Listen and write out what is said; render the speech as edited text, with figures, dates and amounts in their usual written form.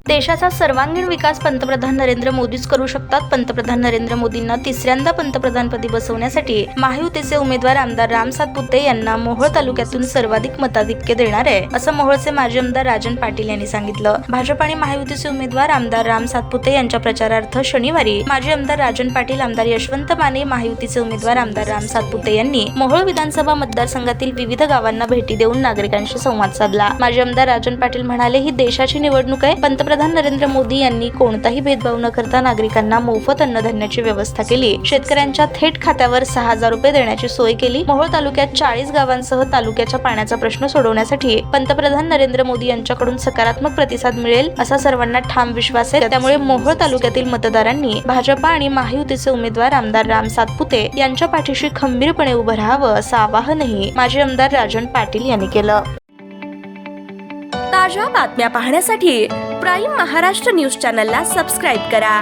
देशाचा सर्वांगीण विकास पंतप्रधान नरेंद्र मोदीच करू शकतात. पंतप्रधान नरेंद्र मोदींना तिसऱ्यांदा पंतप्रधानपदी बसवण्यासाठी महायुतीचे उमेदवार आमदार राम सातपुते यांना मोहोळ तालुक्यातून सर्वाधिक मताधिक्य देणार आहे, असं मोहोळचे माजी आमदार राजन पाटील यांनी सांगितलं. भाजप आणि महायुतीचे उमेदवार आमदार राम सातपुते यांच्या प्रचारार्थ शनिवारी माजी आमदार राजन पाटील, आमदार यशवंत माने, महायुतीचे उमेदवार आमदार राम सातपुते यांनी मोहोळ विधानसभा मतदारसंघातील विविध गावांना भेटी देऊन नागरिकांशी संवाद साधला. माजी आमदार राजन पाटील म्हणाले, ही देशाची निवडणूक आहे. पंतप्रधान नरेंद्र मोदी यांनी कोणताही भेदभाव न करता नागरिकांना मोफत अन्नधान्याची व्यवस्था केली. शेतकऱ्यांच्या थेट खात्यावर 6,000 रुपये देण्याची सोय केली. मोहोळ तालुक्यात 40 गावांसह तालुक्याच्या पाण्याचा प्रश्न सोडवण्यासाठी पंतप्रधान नरेंद्र मोदी यांच्याकडून सकारात्मक प्रतिसाद मिळेल असा सर्वांना ठाम विश्वास आहे. त्यामुळे मोहोळ तालुक्यातील मतदारांनी भाजपा आणि महायुतीचे उमेदवार आमदार राम सातपुते यांच्या पाठीशी खंबीरपणे उभं राहावं असं आवाहनही माजी आमदार राजन पाटील यांनी केलं. ताज्या बातम्या पाहण्यासाठी प्राईम महाराष्ट्र न्यूज चॅनलला सबस्क्राईब करा.